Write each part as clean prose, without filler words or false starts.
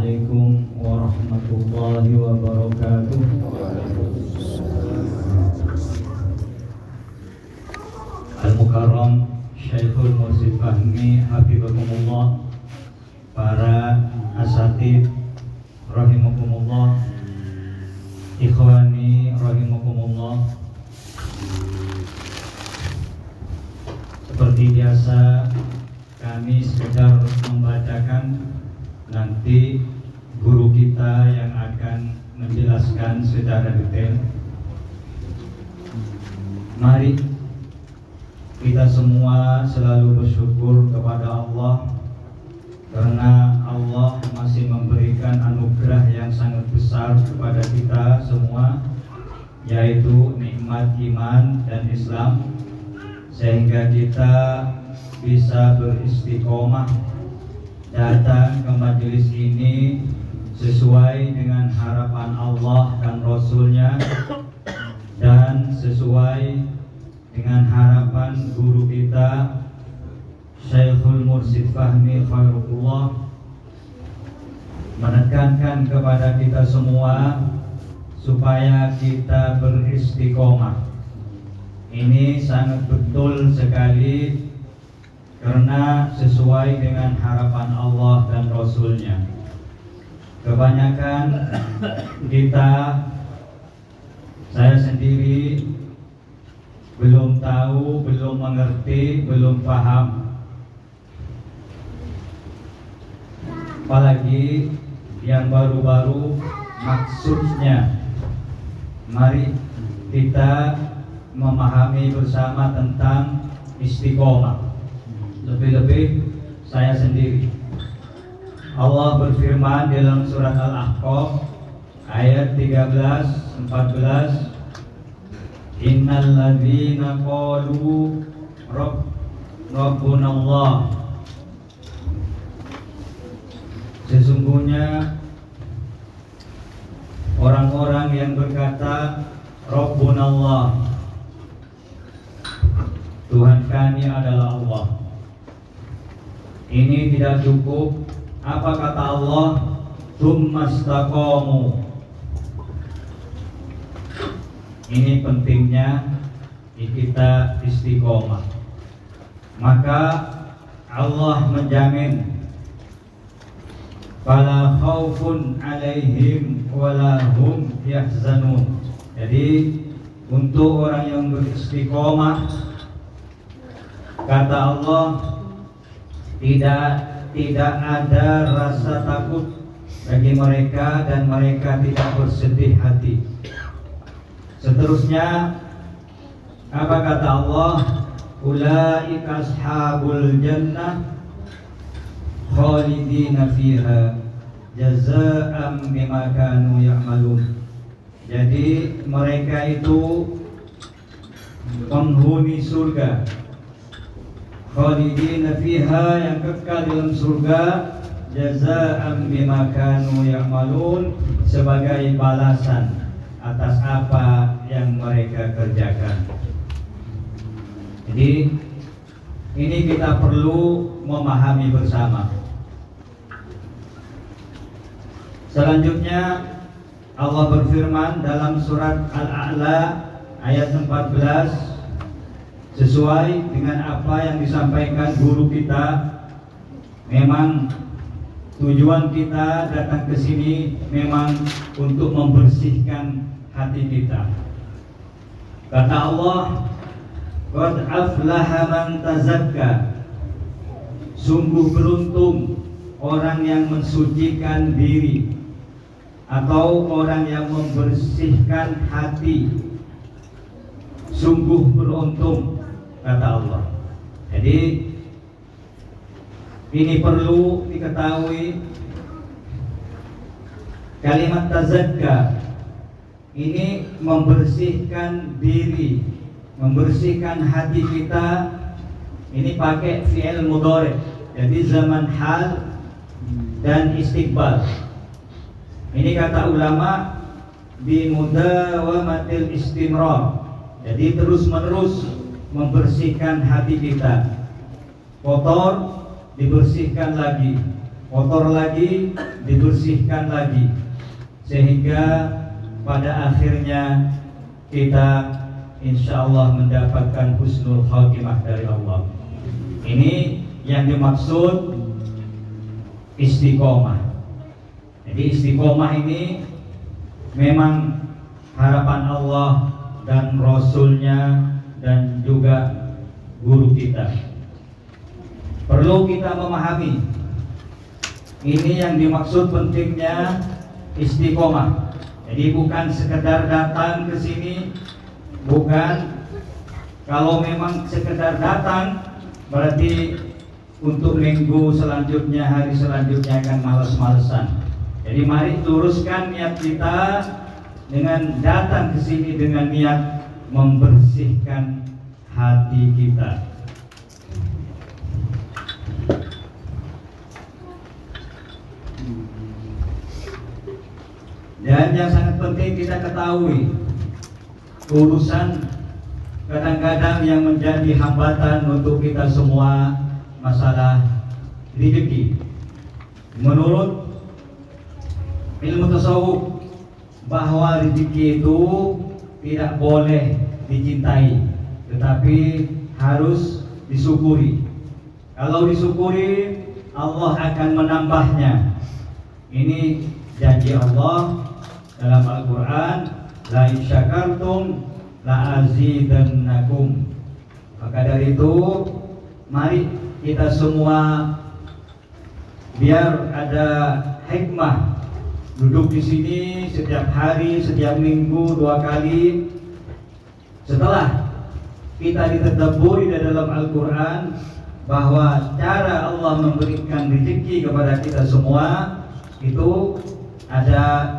Assalamualaikum warahmatullahi wabarakatuh. Al-Mukarram Syekhul Mursid Fahmi Hafizakumullah, para asatid rahimakumullah, ikhwani rahimakumullah. Seperti biasa, kami sekedar membacakan, nanti guru kita yang akan menjelaskan secara detail. Mari kita semua selalu bersyukur kepada Allah, karena Allah masih memberikan anugerah yang sangat besar kepada kita semua, yaitu nikmat iman dan Islam, sehingga kita bisa beristiqomah datang ke majelis ini sesuai dengan harapan Allah dan Rasulnya, dan sesuai dengan harapan guru kita Syekhul Mursid Fahmi Khairullah, menekankan kepada kita semua supaya kita beristiqomah. Ini sangat betul sekali, karena sesuai dengan harapan Allah dan Rasulnya. Kebanyakan kita, saya sendiri, belum tahu, belum mengerti, belum paham. Apalagi yang baru-baru maksudnya. Mari kita memahami bersama tentang istiqomah. Lebih-lebih saya sendiri. Allah berfirman dalam surat Al-Ahqaf ayat 13-14, Innal ladzina qalu Rabbunallah, sesungguhnya orang-orang yang berkata Rabbunallah, Tuhan kami adalah Allah. Ini tidak cukup. Apa kata Allah? Tsumastaqamu. Ini pentingnya kita istiqomah. Maka Allah menjamin fala khaufun alaihim wala hum yahzanun. Jadi untuk orang yang beristiqomah, kata Allah, tidak ada rasa takut bagi mereka, dan mereka tidak bersedih hati. Seterusnya, apa kata Allah? Ulaika ashabul jannah khalidina fiha jazaa'an bima kanu ya'malun. Jadi mereka itu penghuni surga, khalidina fiha, yang kekal dalam surga, jazaa'an bima kanu ya'malun, sebagai balasan atas apa yang mereka kerjakan. Jadi ini kita perlu memahami bersama. Selanjutnya Allah berfirman dalam surat Al-A'la ayat 14, sesuai dengan apa yang disampaikan guru kita. Memang tujuan kita datang ke sini memang untuk membersihkan hati kita. Kata Allah, qad aflaha man tazakka, sungguh beruntung orang yang mensucikan diri atau orang yang membersihkan hati. Sungguh beruntung, kata Allah. Jadi ini perlu diketahui, kalimat tazakka ini membersihkan diri, membersihkan hati kita. Ini pakai fi'il mudhari, jadi zaman hal dan istiqbal. Ini kata ulama bimudawamatil istimrar, jadi terus menerus membersihkan hati kita. Kotor dibersihkan lagi, kotor lagi, dibersihkan lagi, sehingga pada akhirnya kita insya Allah mendapatkan husnul khatimah dari Allah. Ini yang dimaksud istiqomah. Jadi istiqomah ini memang harapan Allah dan Rasulnya dan juga guru kita. Perlu kita memahami ini yang dimaksud pentingnya istiqomah. Jadi bukan sekedar datang ke sini, bukan. Kalau memang sekedar datang berarti untuk minggu selanjutnya, hari selanjutnya akan males-malesan. Jadi mari luruskan niat kita dengan datang ke sini dengan niat membersihkan hati kita. Dan yang sangat penting kita ketahui, urusan kadang-kadang yang menjadi hambatan untuk kita semua masalah rezeki. Menurut ilmu tasawuf, bahwa rezeki itu tidak boleh dicintai, tetapi harus disyukuri. Kalau disyukuri, Allah akan menambahnya. Ini janji Allah dalam Al-Quran, la in syakartum la azidannakum. Maka dari itu, mari kita semua biar ada hikmah duduk di sini setiap hari, setiap minggu 2 kali. Setelah kita ditadabburi di dalam Al-Quran bahwa cara Allah memberikan rezeki kepada kita semua itu ada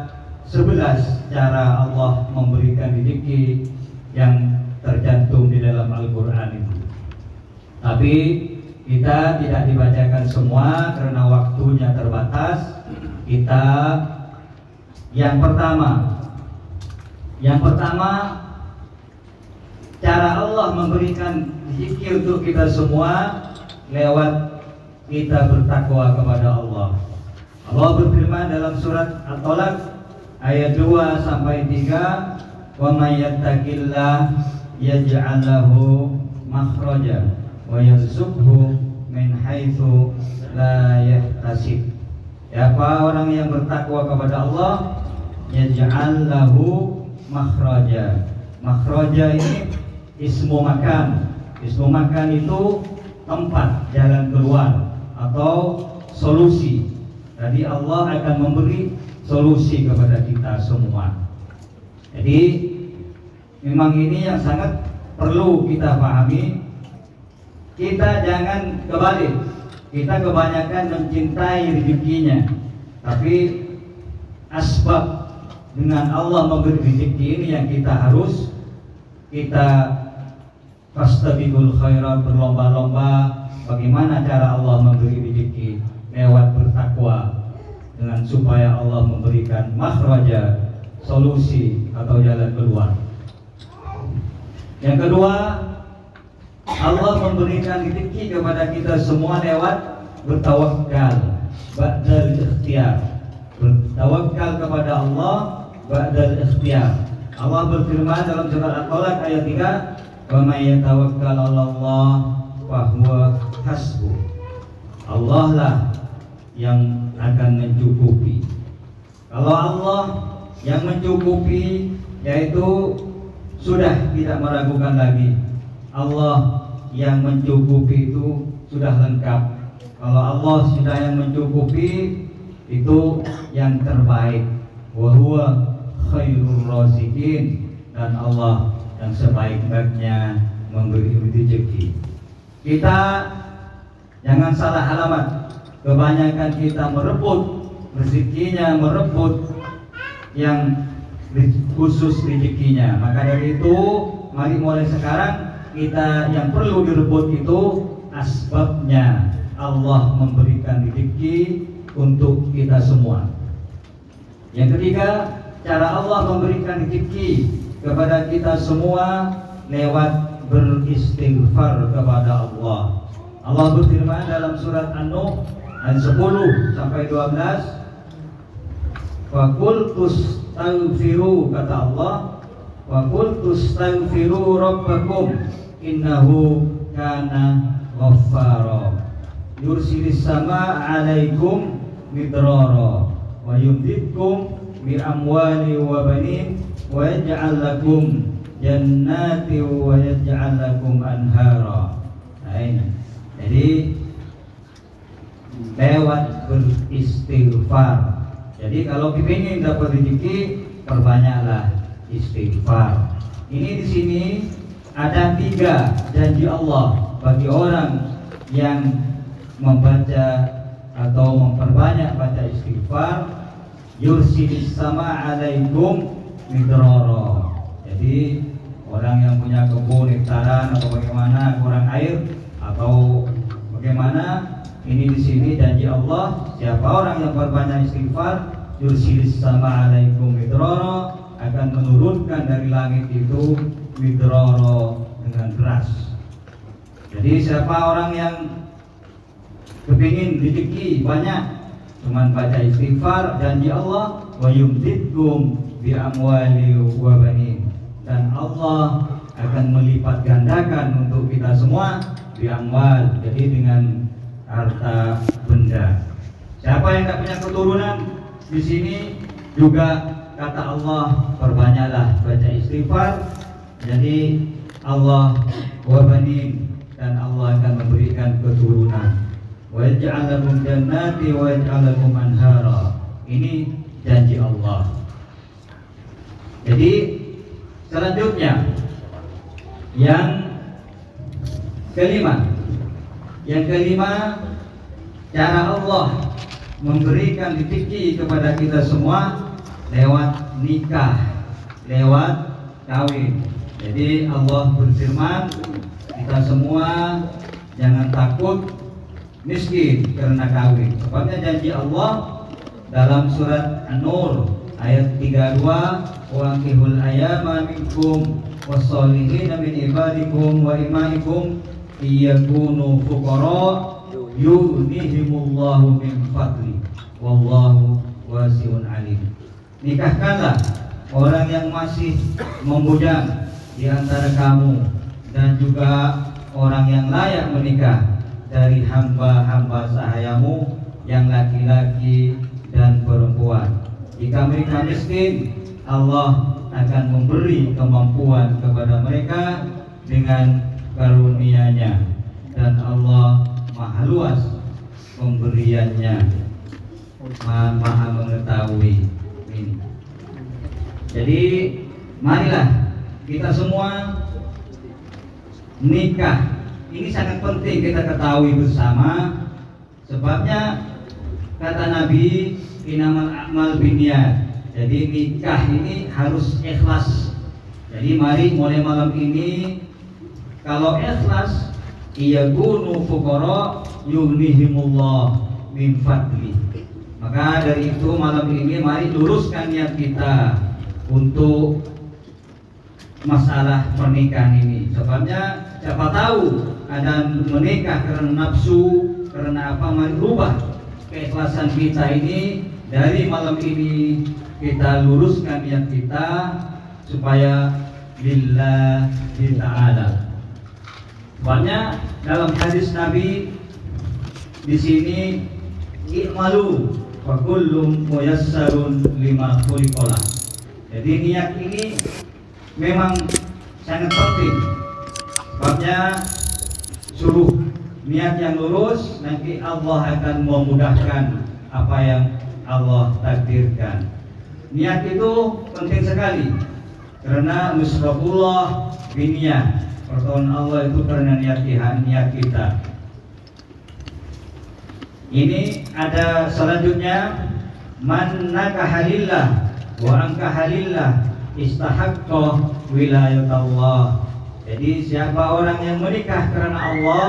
11 cara Allah memberikan rezeki yang tercantum di dalam Al-Quran itu. Tapi kita tidak dibacakan semua karena waktunya terbatas. Kita yang pertama cara Allah memberikan rezeki untuk kita semua lewat kita bertakwa kepada Allah. Allah berfirman dalam surat At-Talaq ayat 2 sampai 3, "Wa may yattaqillah yaj'al lahu makhraja wa yarzuqhu min haitsu la yahtasib." Siapa orang yang bertakwa kepada Allah, yaj'al lahu makhraja. Makhraja ini ismu makan. Ismu makan itu tempat, jalan keluar atau solusi. Jadi Allah akan memberi solusi kepada kita semua. Jadi memang ini yang sangat perlu kita pahami. Kita jangan kebalik. Kita kebanyakan mencintai rezekinya, tapi asbab dengan Allah memberi rezeki ini yang kita fastabiqul khairat, berlomba-lomba bagaimana cara Allah memberi rezeki lewat bertakwa, dengan supaya Allah memberikan makhraja, solusi atau jalan keluar. Yang kedua, Allah memberikan rezeki kepada kita semua lewat bertawakal, ba'dal ikhtiyar. Bertawakal kepada Allah ba'dal ikhtiyar. Allah berfirman dalam surat At-Talaq ayat 3, "Wa may yatawakkal 'alallah fa huwa hasbuh." Allah lah yang akan mencukupi. Kalau Allah yang mencukupi, yaitu sudah tidak meragukan lagi. Allah yang mencukupi itu sudah lengkap. Kalau Allah sudah yang mencukupi, itu yang terbaik. Wa huwa khairur raziqin, dan Allah yang sebaik-baiknya memberi rezeki. Kita jangan salah alamat. Kebanyakan kita merebut rezekinya, merebut yang khusus rezekinya. Maka dari itu, mari mulai sekarang kita yang perlu direbut itu asbabnya. Allah memberikan rezeki untuk kita semua. Yang ketiga, cara Allah memberikan rezeki kepada kita semua lewat beristighfar kepada Allah. Allah berfirman dalam surat An-Nuh Ayat 10 sampai 12. Wa qul tastaghfiru, kata Allah, wa qul tastaghfiru rabbakum innahu kana ghaffara yursilis sama 'alaikum midrara wa yumditkum bi amwali wa banin wa yaj'al lakum jannati wa yaj'al lakum anhara. Nah, ini. Jadi lewat beristighfar. Jadi kalau kepingin dapat rezeki, perbanyaklah istighfar. Ini di sini ada 3 janji Allah bagi orang yang membaca atau memperbanyak baca istighfar. Yursilis sama 'alaikum midrara. Jadi orang yang punya kebun hektaran atau bagaimana kurang air atau bagaimana, ini di sini janji Allah, siapa orang yang berbanyak istighfar, yursilis sama 'alaikum midrara, akan menurunkan dari langit itu midrara dengan deras. Jadi siapa orang yang kepingin rezeki banyak, cuman baca istighfar, janji Allah, wa yumditkum bi amwali wa banin, dan Allah akan melipat gandakan untuk kita semua bi amwal, jadi dengan harta benda. Siapa yang tidak punya keturunan, di sini juga kata Allah, perbanyaklah baca istighfar. Jadi Allah wa banin, dan Allah akan memberikan keturunan. Wa yaj'al lakum jannati wa yaj'al lakum anhara. Ini janji Allah. Jadi selanjutnya yang kelima, cara Allah memberikan rezeki kepada kita semua lewat nikah, lewat kawin. Jadi Allah berfirman, kita semua jangan takut miskin karena kawin. Sebabnya janji Allah dalam surat An-Nur ayat 32, wa ankihul ayama minkum wasolihina min ibadikum wa imaikum iyakunu fuqara yughnihimullahu min fadli wallahu wasi'un alim. Nikahkanlah orang yang masih membujang di antara kamu dan juga orang yang layak menikah dari hamba-hamba sahayamu yang laki-laki dan perempuan. Jika mereka miskin, Allah akan memberi kemampuan kepada mereka dengan karunia-Nya, dan Allah maha luas pemberiannya, maha mengetahui ini. Jadi marilah kita semua nikah. Ini sangat penting kita ketahui bersama. Sebabnya kata Nabi, innamal a'mal binniyat. Jadi nikah ini harus ikhlas. Jadi mari mulai malam ini, kalau ikhlas, iyakunu fuqara yughnihimullah min fadli. Maka dari itu malam ini mari luruskan niat kita untuk masalah pernikahan ini. Sebabnya siapa tahu ada menikah karena nafsu, karena apa, mari rubah keikhlasan kita ini. Dari malam ini kita luruskan niat kita supaya lillahi ta'ala. Banyak dalam hadis Nabi di sini, i'malu fa kullum muyassarun lima khuliqalah. Jadi niat ini memang sangat penting. Sebabnya suruh niat yang lurus, nanti Allah akan memudahkan apa yang Allah takdirkan. Niat itu penting sekali, karena musrafullah biniyah, pertolongan Allah itu karena niat kita. Ini ada selanjutnya, man nakahalillah wa angkahalillah istahaqqa wilayatallah. Jadi siapa orang yang menikah karena Allah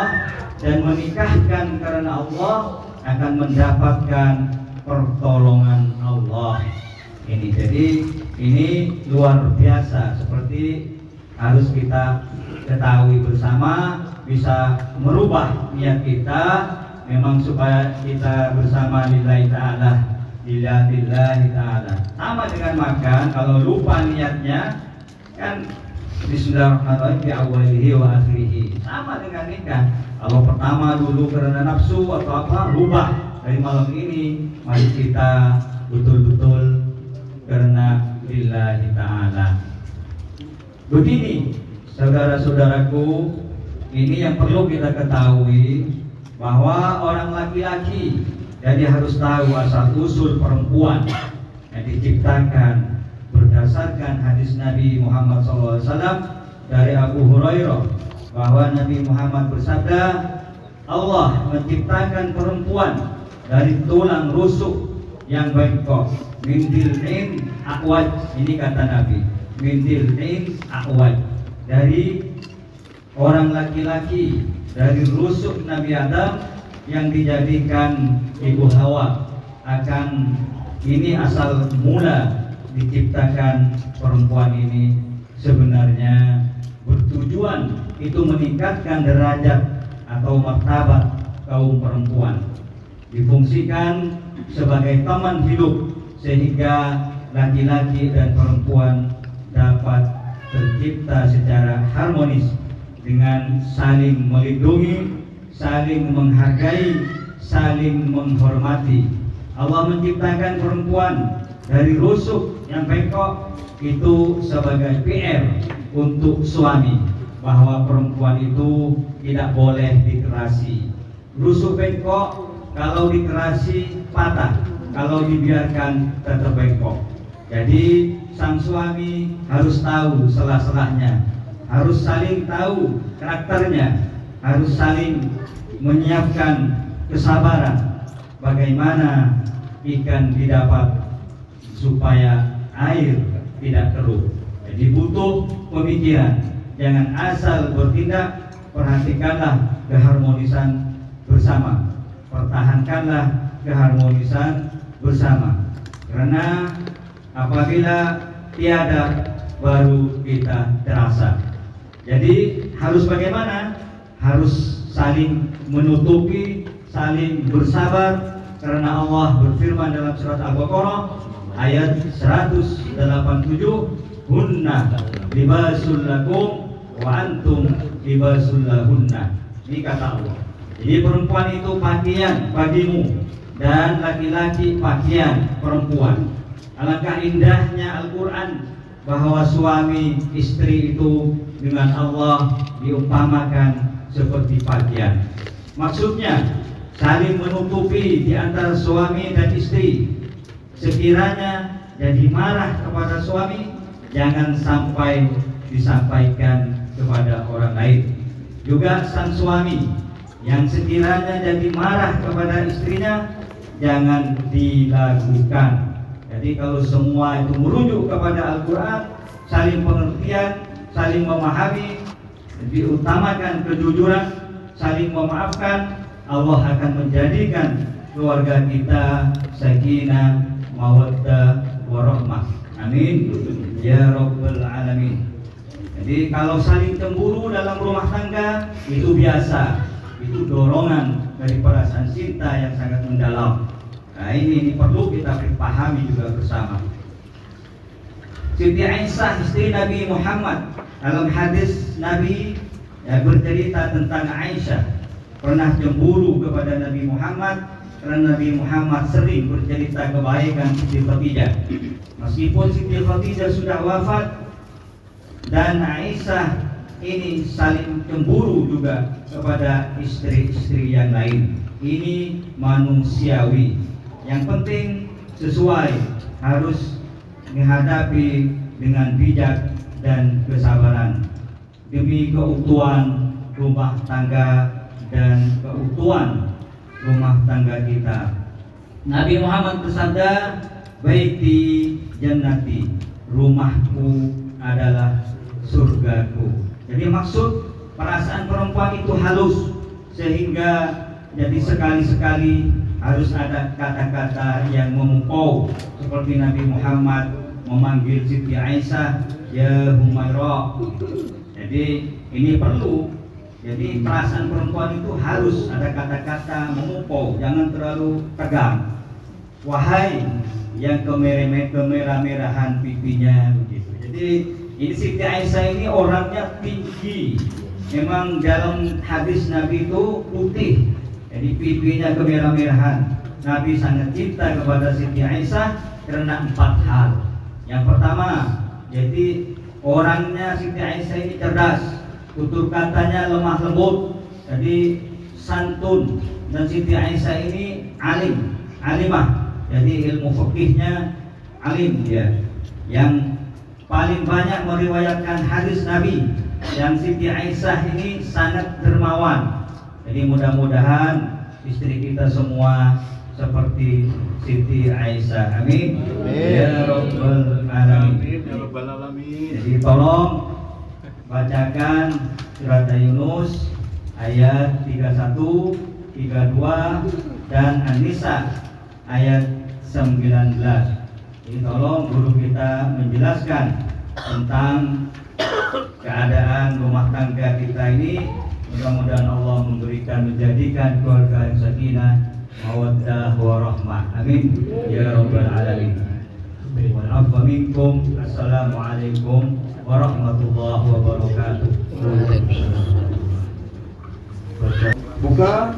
dan menikahkan karena Allah akan mendapatkan pertolongan Allah. Ini jadi ini luar biasa, seperti harus kita ketahui bersama, bisa merubah niat kita memang supaya kita bersama lillahi ta'ala, lillahi ta'ala. Sama dengan makan, kalau lupa niatnya kan bismillahirrahmanirrahim bi awwalihi wa akhirihi. Sama dengan nikah. Kalau pertama dulu karena nafsu atau apa, rubah dari malam ini, mari kita betul-betul karena lillahi ta'ala. Begini, saudara-saudaraku, ini yang perlu kita ketahui, bahwa orang laki-laki jadi harus tahu asal usul perempuan yang diciptakan berdasarkan hadis Nabi Muhammad SAW dari Abu Hurairah, bahwa Nabi Muhammad bersabda, Allah menciptakan perempuan dari tulang rusuk yang bengkok, min dil'in aqwaj. Ini kata Nabi, min dil'in aqwaj, dari orang laki-laki, dari rusuk Nabi Adam yang dijadikan ibu Hawa. Akan ini asal mula diciptakan perempuan ini sebenarnya bertujuan itu meningkatkan derajat atau martabat kaum perempuan, difungsikan sebagai teman hidup sehingga laki-laki dan perempuan dapat tercipta secara harmonis dengan saling melindungi, saling menghargai, saling menghormati. Allah menciptakan perempuan dari rusuk yang bengkok itu sebagai PR untuk suami, bahwa perempuan itu tidak boleh dikerasi. Rusuk bengkok kalau dikerasi patah, kalau dibiarkan tetap bengkok. Jadi sang suami harus tahu selah-selahnya, harus saling tahu karakternya, harus saling menyiapkan kesabaran bagaimana ikan didapat supaya air tidak keruh. Jadi butuh pemikiran, jangan asal bertindak. Perhatikanlah keharmonisan bersama, pertahankanlah keharmonisan bersama, karena apabila tiada baru kita terasa. Jadi harus bagaimana? Harus saling menutupi, saling bersabar, karena Allah berfirman dalam surat Al-Baqarah ayat 187, hunna libasul lakum wa antum libasul lahunna. Ini kata Allah. Jadi perempuan itu pakaian bagimu dan laki-laki pakaian perempuan. Alangkah indahnya Al-Quran bahwa suami istri itu dengan Allah diumpamakan seperti pakaian. Maksudnya saling menutupi di antara suami dan istri. Sekiranya jadi marah kepada suami, jangan sampai disampaikan kepada orang lain. Juga sang suami yang sekiranya jadi marah kepada istrinya, jangan dilakukan. Jadi kalau semua itu merujuk kepada Al-Quran, saling pengertian, saling memahami, diutamakan kejujuran, saling memaafkan, Allah akan menjadikan keluarga kita sakinah, mawaddah, warahmah. Amin ya rabbal alamin. Jadi kalau saling cemburu dalam rumah tangga itu biasa, itu dorongan dari perasaan cinta yang sangat mendalam. Nah ini perlu kita pahami juga bersama. Siti Aisyah istri Nabi Muhammad, dalam hadis Nabi bercerita tentang Aisyah pernah cemburu kepada Nabi Muhammad karena Nabi Muhammad sering bercerita kebaikan Siti Khadijah. Meskipun Siti Khadijah sudah wafat dan Aisyah ini saling cemburu juga kepada istri-istri yang lain. Ini manusiawi. Yang penting sesuai, harus menghadapi dengan bijak dan kesabaran demi keutuhan rumah tangga dan keutuhan rumah tangga kita. Nabi Muhammad bersabda, baiti jannati, rumahku adalah surgaku. Jadi maksud perasaan perempuan itu halus, sehingga jadi sekali-sekali harus ada kata-kata yang memukau, seperti Nabi Muhammad memanggil Siti Aisyah ya Humaira. Jadi ini perlu Jadi perasaan perempuan itu harus ada kata-kata memukau, jangan terlalu tegang. Wahai yang kemerah-merahan pipinya begitu. Jadi ini Siti Aisyah ini orangnya tinggi. Memang dalam hadis Nabi itu putih. Jadi pipinya kemerah-merahan. Nabi sangat cinta kepada Siti Aisyah karena 4 hal. Yang pertama, jadi orangnya Siti Aisyah ini cerdas. Tutur katanya lemah lembut, jadi santun. Dan Siti Aisyah ini alimah, jadi ilmu fikihnya alim dia. Yang paling banyak meriwayatkan hadis Nabi. Yang Siti Aisyah ini sangat dermawan. Jadi mudah-mudahan istri kita semua seperti Siti Aisyah. Amin. Ya Rabbal Alamin. Jadi tolong bacakan surat Yunus ayat 31, 32 dan An-Nisa ayat 19. Jadi tolong guru kita menjelaskan tentang keadaan rumah tangga kita ini. Mudah-mudahan Allah menjadikan keluarga yang sakinah, mawaddah warahmah. Amin ya Rabbal Alamin. Wal afwa minkum. Assalamualaikum warahmatullahi wabarakatuh. Buka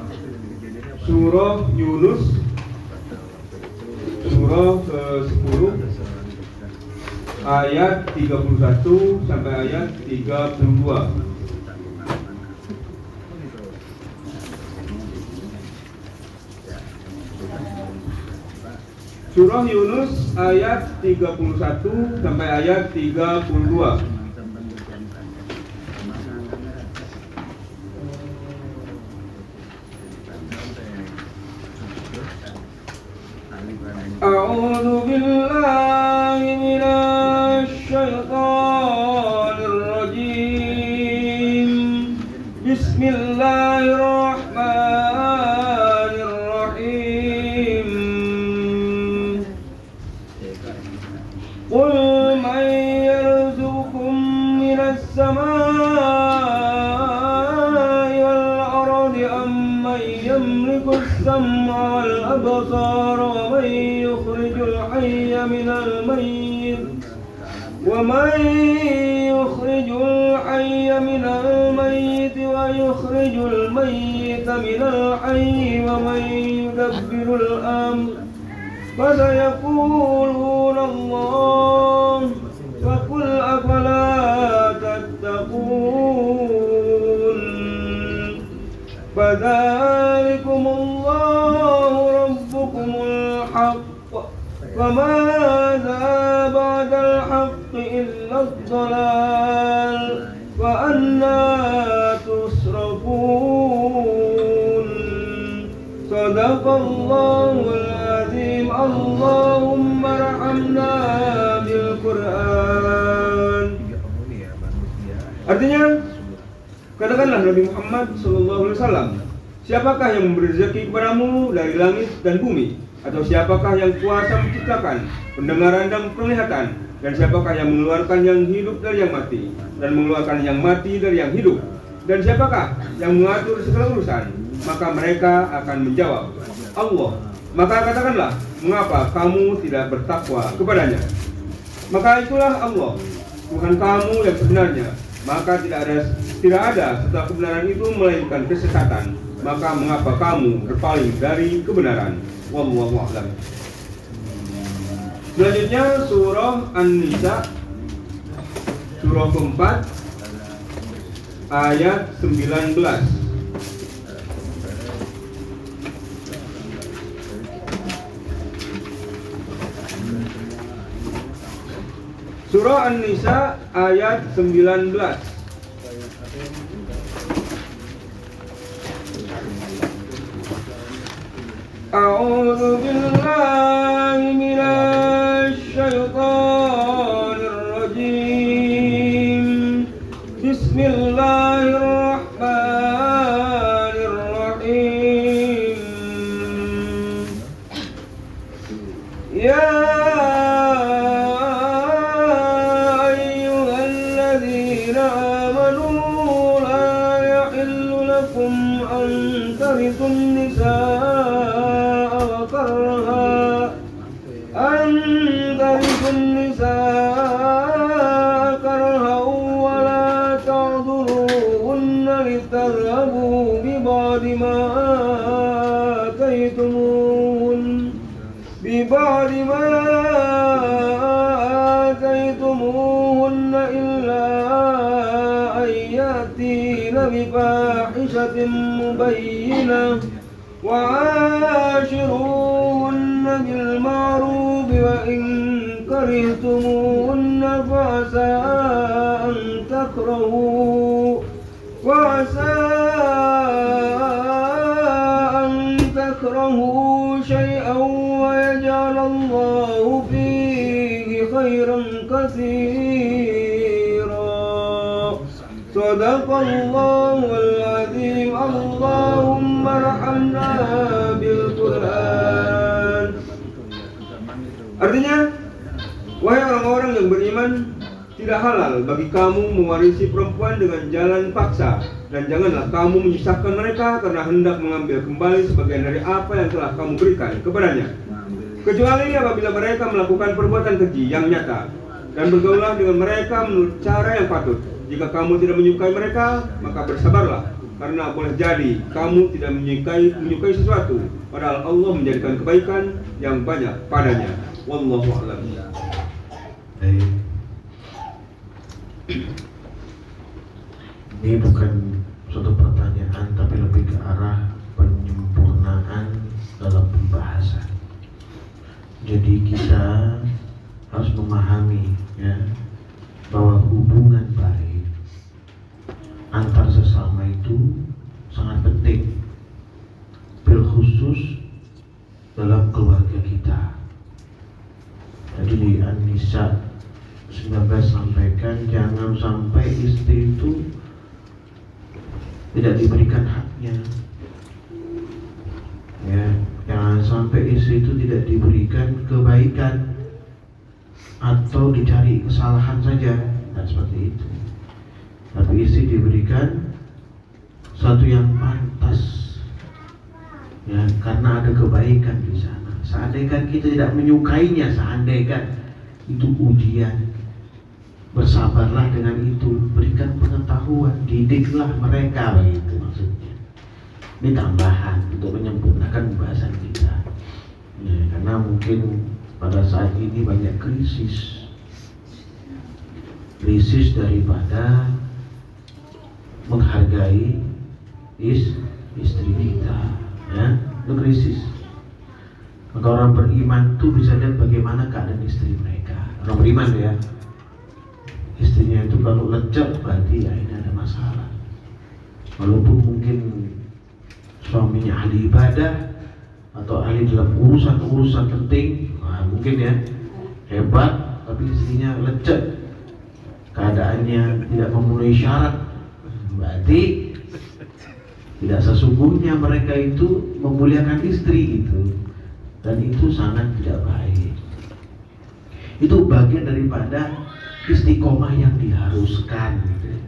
surah Yunus, surah ke-10 ayat 31 sampai ayat 32. Surah Yunus ayat 31 sampai ayat 32. A'udzu billahi minasy syaithanir rajim. Bismillahirrahmanirrahim. Qul man yarzuqukum minas samaa'i wal ardi amman yamliku as-sam'a wal absara wa man yukhrijul hayya minal mayyit ومن يخرج الحي من الميت ويخرج الميت من الحي ومن يدبر الأمر فسيقولون الله فقل أفلا تتقون فذلكم الله ربكم الحق فماذا بعد الحق إلا الضلال فأنى تصرفون صدق الله العظيم اللهم ارحمنا بالقرآن. Artinya, katakanlah Nabi Muhammad SAW, siapakah yang memberi rezeki kepadamu dari langit dan bumi? Atau siapakah yang kuasa menciptakan pendengaran dan penglihatan? Dan siapakah yang mengeluarkan yang hidup dari yang mati dan mengeluarkan yang mati dari yang hidup? Dan siapakah yang mengatur segala urusan? Maka mereka akan menjawab, Allah. Maka katakanlah, mengapa kamu tidak bertakwa kepadanya? Maka itulah Allah, Tuhan kamu yang sebenarnya. Maka tidak ada setelah kebenaran itu melainkan kesesatan. Maka mengapa kamu berpaling dari kebenaran? Wallahu a'lam. Selanjutnya surah An-Nisa, surah keempat ayat 19. Surah An-Nisa ayat 19. A'udzu billahi minasy syaithanir rajim. Bismillahirrahmanirrahim. Ya ayyuhalladzina amanu la yahillu أن ترثوا النساء كرها ولا تعذروهن لتذهبوا ببعض ما آتيتموهن إلا أن يأتين بفاحشة مبينة وعاشروهن بالمعروف وإن كرهتموهن فعسى أن تكرهوا شيئا ويجعل الله فيه خيرا كثيرا. صدق الله العظيم. اللهم ارحمنا بالقرآن. Artinya, wahai orang-orang yang beriman, tidak halal bagi kamu mewarisi perempuan dengan jalan paksa, dan janganlah kamu menyusahkan mereka karena hendak mengambil kembali sebagian dari apa yang telah kamu berikan kepadanya, kecuali apabila mereka melakukan perbuatan keji yang nyata. Dan bergaulah dengan mereka menurut cara yang patut. Jika kamu tidak menyukai mereka, maka bersabarlah, karena boleh jadi kamu tidak menyukai sesuatu, padahal Allah menjadikan kebaikan yang banyak padanya. Wallahu a'lam. Ini bukan suatu pertanyaan, tapi lebih ke arah penyempurnaan dalam pembahasan. Jadi kita harus memahami ya, bahwa hubungan baik antar sesama itu sangat penting, bil khusus dalam keluarga kita. Jadi di An-Nisa 19 sampaikan jangan sampai istri itu tidak diberikan haknya, ya, jangan sampai istri itu tidak diberikan kebaikan atau dicari kesalahan saja, tidak seperti itu. Tapi istri diberikan sesuatu yang pantas, ya, karena ada kebaikan di sana. Seandainya kita tidak menyukainya, seandainya itu ujian, bersabarlah dengan itu, berikan pengetahuan, didiklah mereka, begitu maksudnya. Ini tambahan untuk menyempurnakan pembahasan kita, ya, karena mungkin pada saat ini banyak krisis daripada menghargai istri kita, ya, itu krisis. Maka orang beriman tuh bisa lihat bagaimana keadaan istri mereka. Orang beriman ya, istrinya itu kalau lecek berarti ya ini ada masalah. Walaupun mungkin suaminya ahli ibadah atau ahli dalam urusan penting, nah, mungkin ya hebat, tapi istrinya lecek, keadaannya tidak memenuhi syarat, berarti tidak sesungguhnya mereka itu memuliakan istri itu, dan itu sangat tidak baik. Itu bagian daripada istiqomah yang diharuskan, gitu.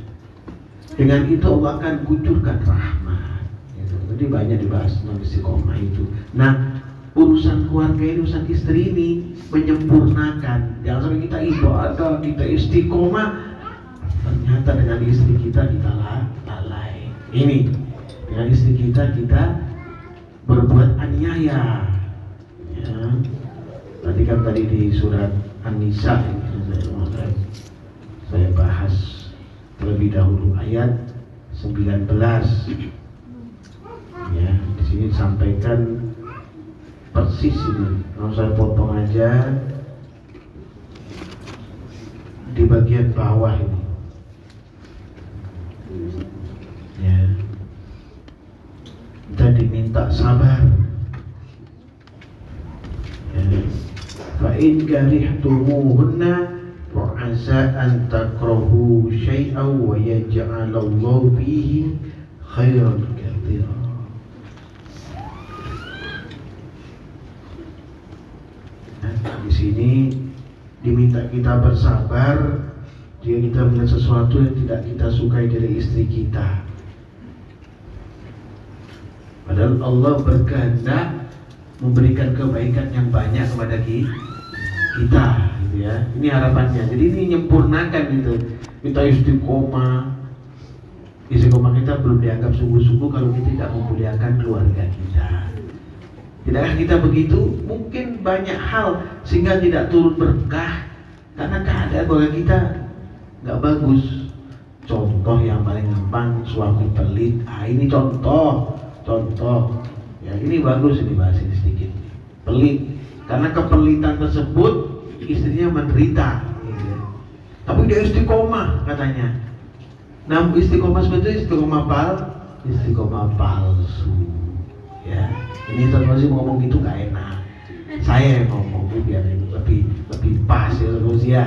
Dengan itu Allah akan kucurkan rahmat, gitu. Jadi banyak dibahas tentang istiqomah itu. Nah, urusan keluarga ini, urusan istri ini menyempurnakan. Jangan sampai kita ibadah, kita istiqomah, ternyata dengan istri kita lalai. Ini dengan istri kita berbuat aniaya. Ya. Tadi di surat An-Nisa saya bahas terlebih dahulu ayat 19. Ya, di sini disampaikan persis ini. Kalau saya potong aja di bagian bawah ini. Ya. Kita diminta sabar. Ya. Fa in karihtumuhunna wa asa an takrahu syai'an wa yaj'alallahu fihi khairan katsira. Di sini diminta kita bersabar jika kita melihat sesuatu yang tidak kita sukai dari istri kita. Padahal Allah berkehendak memberikan kebaikan yang banyak kepada kita, gitu ya. Ini harapannya. Jadi ini menyempurnakan gitu. Kita istiqomah. Istiqomah kita belum dianggap sungguh-sungguh kalau kita tidak memuliakan keluarga kita. Tidakkah kita begitu? Mungkin banyak hal sehingga tidak turun berkah karena keadaan keluarga kita nggak bagus. Contoh yang paling gampang, suami pelit. Ini contoh. Ya ini bagus, ini bahas ini sedikit. Pelit. Karena kepelitan tersebut istrinya menderita. Gitu. Tapi dia istiqomah katanya. Nah istiqomah seperti itu istiqomah palsu. Ya, ini masih ngomong gitu nggak enak. Saya yang ngomong biar lebih pas ya ya.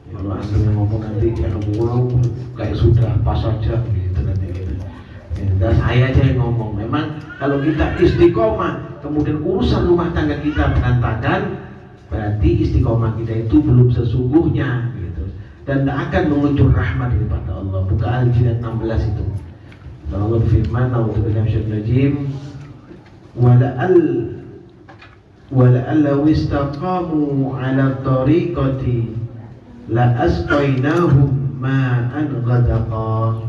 Kalau anda yang ngomong nanti ya ngomong kayak sudah pas saja gitu nanti. Dan saya aja yang ngomong. Memang kalau kita istiqomah, kemudian urusan rumah tangga kita berantakan, berarti istiqomah kita itu belum sesungguhnya gitu. Dan tidak akan mengucur rahmat daripada Allah. Buka Al-Jin 16 itu. Dan Allah berfirman, "A'udzubillahi minasyaitonir rajim. Wala'alla wistaqamu 'ala tariqati la asqainahum ma'an ghadaqa."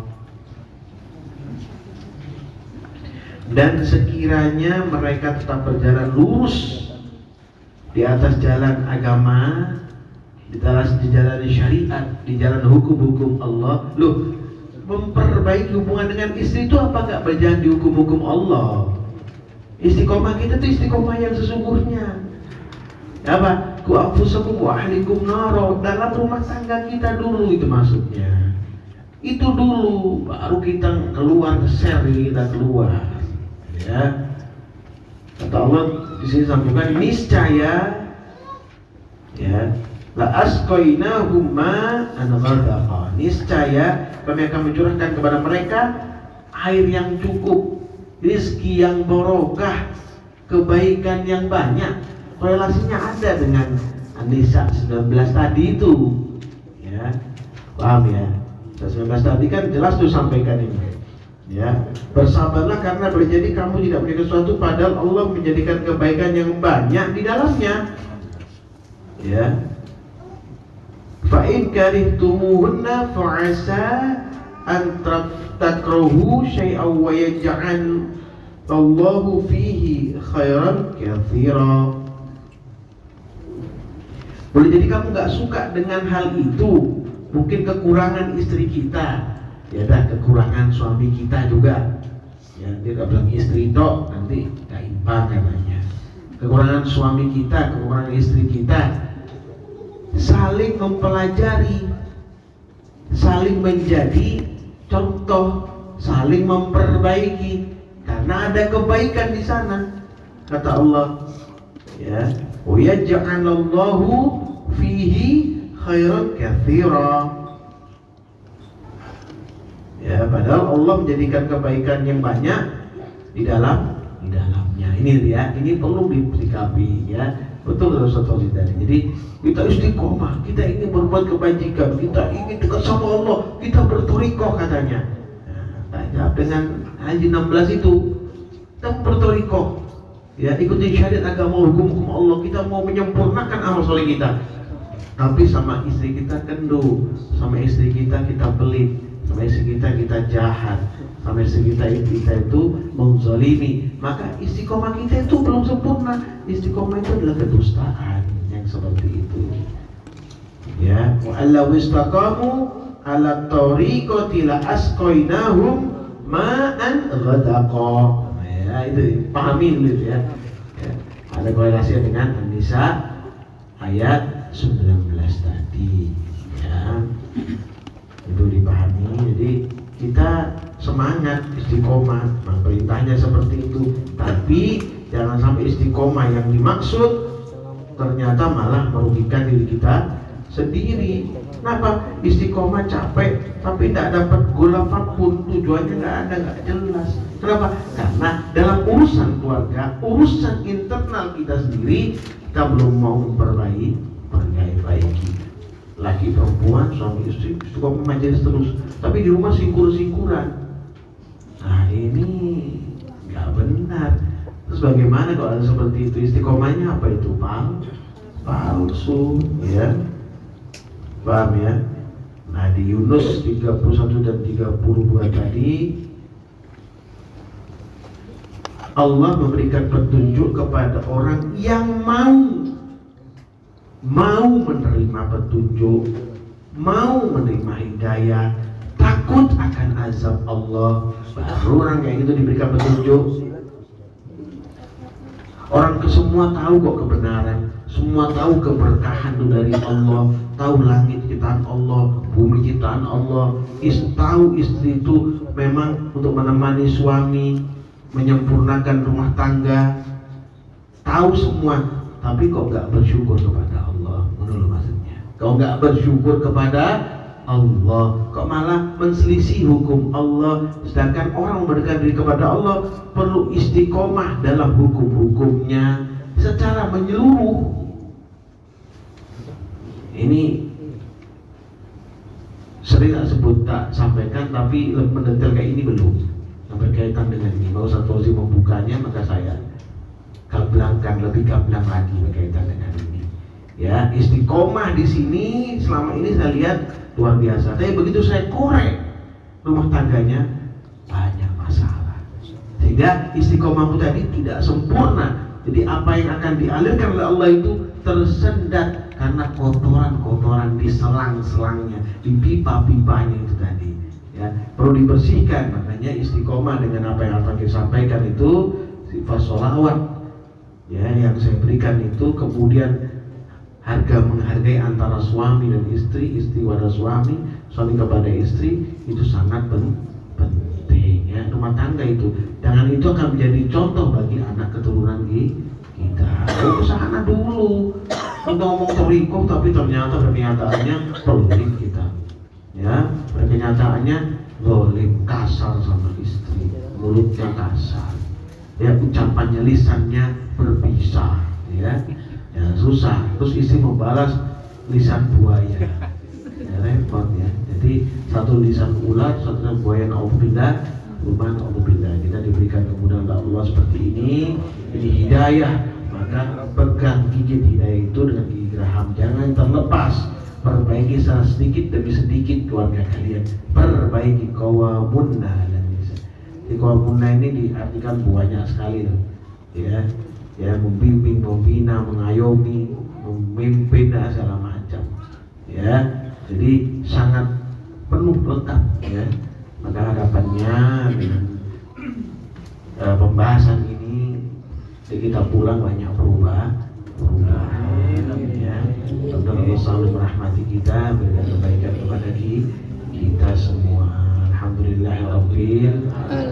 Dan sekiranya mereka tetap berjalan lurus di atas jalan agama, di jalan syariat, di jalan hukum-hukum Allah. Loh, memperbaiki hubungan dengan istri itu apa gak berjalan di hukum-hukum Allah? Istiqomah kita itu istiqomah yang sesungguhnya. Apa? Ku anfusakum wa ahlikum naro. Dalam rumah tangga kita dulu itu maksudnya. Itu dulu baru kita keluar, share kita keluar. Ya. Kata Allah di sini sampaikan niscaya ya la asqainahum ma'an ghadaqa. Niscaya kami akan mencurahkan kepada mereka air yang cukup, rezeki yang barokah, kebaikan yang banyak. Relasinya ada dengan An-Nisa 19 tadi itu. Ya. Paham ya? 19 tadi kan jelas tuh sampaikan ini. Ya, bersabarlah karena boleh jadi kamu tidak punya sesuatu padahal Allah menjadikan kebaikan yang banyak di dalamnya. Ya. Fa in karihtumuhunna fa'asa an takrahu syai'aw wa yaj'al Allahu fihi khairan katsira. Boleh jadi kamu enggak suka dengan hal itu, mungkin kekurangan istri kita. Ya dah kekurangan suami kita juga. Ya dia gak bilang istri tok, nanti gak imbang katanya. Kekurangan suami kita, kekurangan istri kita, saling mempelajari, saling menjadi contoh, saling memperbaiki, karena ada kebaikan di sana. Kata Allah, ya, wa yaj'alallahu fihi khairan katsira. Ya, padahal Allah menjadikan kebaikan yang banyak di dalamnya. Ini ya, ini perlu disikapi ya. Betul Rasulullah tadi. Jadi kita istiqomah, kita ingin berbuat kebajikan, kita ingin dekat sama Allah, kita bertorikoh katanya. Nah, dengan Haji 16 itu kita bertorikoh. Ya, ikuti syariat agama hukum Allah, kita mau menyempurnakan amal soleh kita. Tapi sama istri kita kendu, sama istri kita pelit. Sama istri kita jahat, sama istri kita itu menzalimi, maka istiqomah kita itu belum sempurna. Istiqomah itu adalah kedustaan yang seperti itu. Ya, wa alla wistaqamu ala tariqati la asqainahum ma'an ghadaqa. Ya, itu pahami dulu ya. Ya. Ada korelasi dengan An-Nisa ayat 19 tadi. Ya. Itu dipahami. Jadi kita semangat istiqomah. Nah, perintahnya seperti itu. Tapi jangan sampai istiqomah yang dimaksud ternyata malah merugikan diri kita sendiri. Kenapa? Istiqomah capek tapi tidak dapat goal apapun, tujuannya nggak jelas. Kenapa? Karena dalam urusan keluarga, urusan internal kita sendiri, kita belum mau memperbaiki. Laki perempuan, suami istri, suka majelis terus, tapi di rumah singkur-singkuran. Nah ini nggak benar. Terus bagaimana kalau ada seperti itu? Istiqomahnya apa itu, Pak? palsu, ya. Paham ya? Nah, di Yunus 31 dan 32 tadi Allah memberikan petunjuk kepada orang yang mau menerima petunjuk, mau menerima hidayah, takut akan azab Allah, baru orang kayak gitu diberikan petunjuk. Orang semua tahu kok kebenaran, semua tahu keberkahan itu dari Allah, tahu langit ciptaan Allah, bumi ciptaan Allah, tahu istri itu memang untuk menemani suami, menyempurnakan rumah tangga, tahu semua, tapi kok nggak bersyukur kepada Allah, menurut maksudnya. Kok nggak bersyukur kepada Allah, kok malah menselisih hukum Allah, sedangkan orang berdekat diri kepada Allah perlu istiqomah dalam hukum-hukumnya secara menyeluruh. Ini sering tak sampaikan, tapi lebih mendetail kayak ini belum yang berkaitan dengan ini. Mau Ustaz Fauzi membukanya, maka saya gablangkan lebih gamblang lagi berkaitan dengan ini. Ya, istiqomah di sini selama ini saya lihat luar biasa. Tapi begitu saya korek rumah tangganya banyak masalah, sehingga istiqomahmu tadi tidak sempurna. Jadi apa yang akan dialirkan oleh Allah itu tersendat karena kotoran-kotoran di selang-selangnya, di pipa-pipanya itu tadi. Ya, perlu dibersihkan. Makanya istiqomah dengan apa yang akan disampaikan itu sifat sholawat. Ya, yang saya berikan itu kemudian harga menghargai antara suami dan istri, istri kepada suami, suami kepada istri, itu sangat penting ya, rumah tangga itu. Dengan itu akan menjadi contoh bagi anak keturunan kita. Itu sana dulu untuk ngomong torikoh, tapi ternyata kenyataannya pelit kita. Ya, kenyataannya zalim, kasar sama istri, mulutnya kasar. Ya, ucapannya, lisannya berpisah. Ya, susah. Terus istri membalas lisan buaya, ya, repot ya. Jadi satu lisan ular, satu lisan buaya. Nauzubillah, kita diberikan kemudahan oleh Allah seperti ini. Jadi hidayah, maka pegang gigit hidayah itu dengan gigi geraham, jangan terlepas. Perbaiki sedikit demi sedikit keluarga kalian. Perbaiki qawamunna dan bisa. Di qawamunna ini diartikan banyak sekali loh. Ya, membimbing, membina, mengayomi, memimpin dan segala macam. Ya, jadi sangat penuh lengkap. Ya, maka harapannya dengan pembahasan ini kita pulang banyak perubahan. Ya, tentu Allah selalu merahmati kita, berikan kebaikan kepada kita semua. Alhamdulillahirabbil alamin.